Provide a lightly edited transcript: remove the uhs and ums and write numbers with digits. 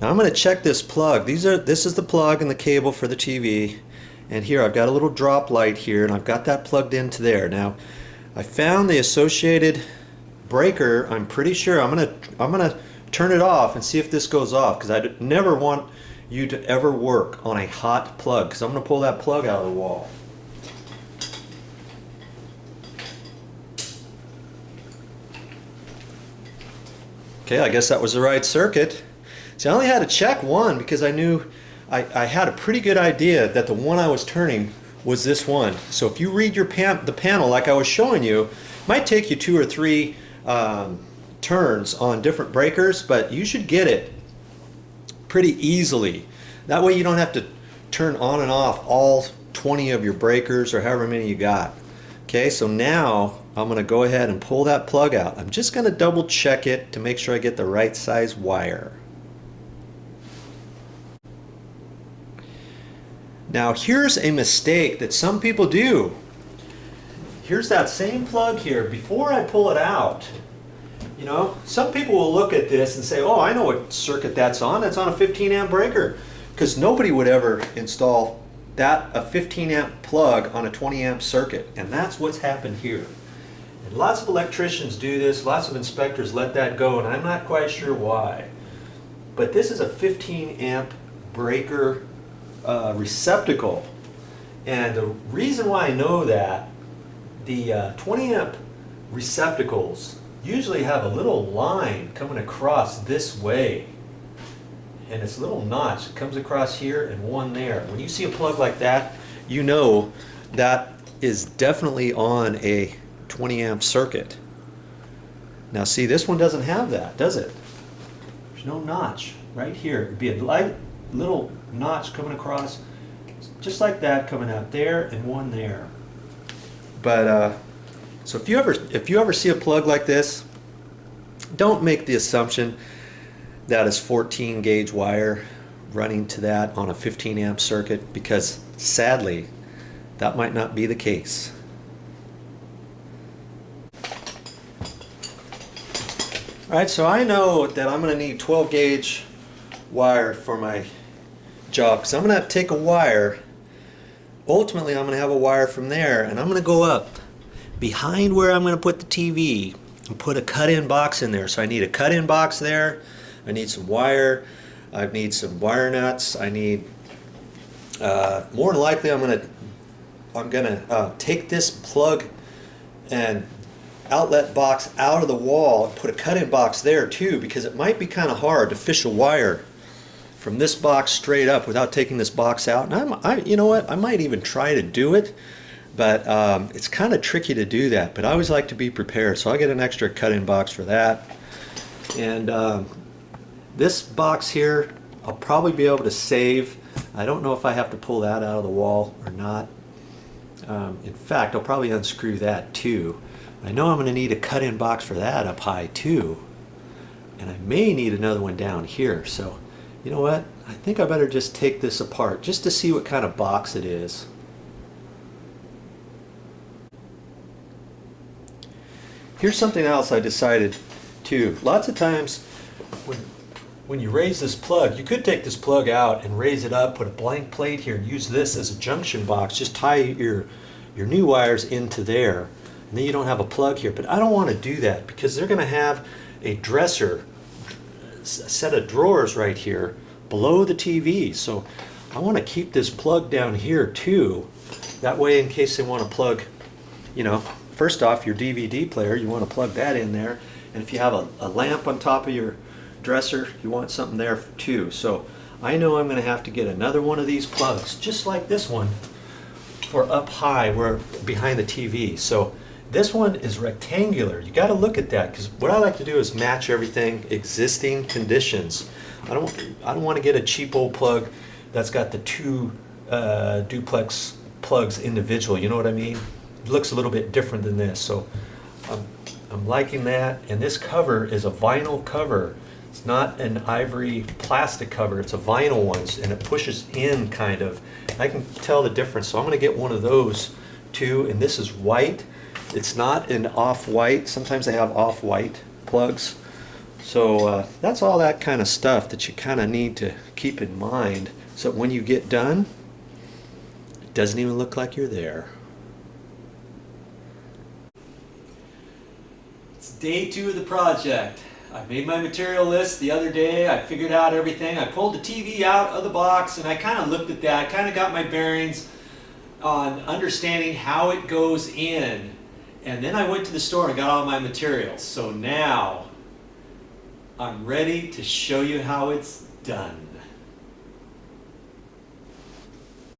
Now I'm going to check this plug. This is the plug and the cable for the TV. And here I've got a little drop light here, and I've got that plugged into there. Now I found the associated breaker. I'm pretty sure I'm gonna turn it off and see if this goes off, because I never want you to ever work on a hot plug, because I'm gonna pull that plug out of the wall. Okay, I guess that was the right circuit. See, I only had to check one because I knew I had a pretty good idea that the one I was turning was this one. So if you read your the panel like I was showing you, it might take you 2 or 3 turns on different breakers, but you should get it pretty easily. That way you don't have to turn on and off all 20 of your breakers or however many you got. Okay, so now I'm going to go ahead and pull that plug out. I'm just going to double check it to make sure I get the right size wire. Now here's a mistake that some people do. Here's that same plug here. Before I pull it out, you know, some people will look at this and say, oh, I know what circuit that's on. That's on a 15 amp breaker. Because nobody would ever install a 15 amp plug on a 20 amp circuit. And that's what's happened here. And lots of electricians do this. Lots of inspectors let that go, and I'm not quite sure why. But this is a 15 amp breaker receptacle, and the reason why I know that, the 20 amp receptacles usually have a little line coming across this way, and it's a little notch that comes across here and one there. When you see a plug like that, you know that is definitely on a 20 amp circuit. Now see, this one doesn't have that, does it? There's no notch right here. It'd be a light little notch coming across, just like that, coming out there and one there. But so if you ever see a plug like this, don't make the assumption that is 14 gauge wire running to that on a 15 amp circuit, because sadly that might not be the case. Alright, so I know that I'm going to need 12 gauge wire for my job, because I'm going to have to take a wire. Ultimately I'm going to have a wire from there, and I'm going to go up behind where I'm going to put the TV and put a cut-in box in there. So I need a cut-in box there, I need some wire, I need some wire nuts, I need more than likely I'm gonna take this plug and outlet box out of the wall and put a cut-in box there too, because it might be kind of hard to fish a wire from this box straight up without taking this box out. And you know what, I might even try to do it, but it's kind of tricky to do that. But I always like to be prepared, so I'll get an extra cut-in box for that. And this box here I'll probably be able to save. I don't know if I have to pull that out of the wall or not. In fact, I'll probably unscrew that too. I know I'm going to need a cut-in box for that up high too, and I may need another one down here. So you know what, I think I better just take this apart just to see what kind of box it is. Here's something else I decided too. Lots of times when you raise this plug, you could take this plug out and raise it up, put a blank plate here, and use this as a junction box. Just tie your new wires into there, and then you don't have a plug here. But I don't want to do that, because they're going to have a dresser, a set of drawers right here below the TV. So I want to keep this plug down here too. That way, in case they want to plug, you know, first off, your DVD player, you want to plug that in there. And if you have a lamp on top of your dresser, you want something there too. So I know I'm going to have to get another one of these plugs, just like this one, for up high, where behind the TV. So this one is rectangular. You got to look at that, because what I like to do is match everything existing conditions. I don't want to get a cheap old plug that's got the 2 duplex plugs individual. You know what I mean? It looks a little bit different than this. So I'm liking that. And this cover is a vinyl cover. It's not an ivory plastic cover, it's a vinyl one, and it pushes in kind of. I can tell the difference, so I'm going to get one of those too. And this is white. It's not an off-white. Sometimes they have off-white plugs. So that's all that kind of stuff that you kind of need to keep in mind, so when you get done, it doesn't even look like you're there. It's day 2 of the project. I made my material list the other day. I figured out everything. I pulled the TV out of the box and I kind of looked at that, kind of got my bearings on understanding how it goes in. And then I went to the store and got all my materials. So now I'm ready to show you how it's done.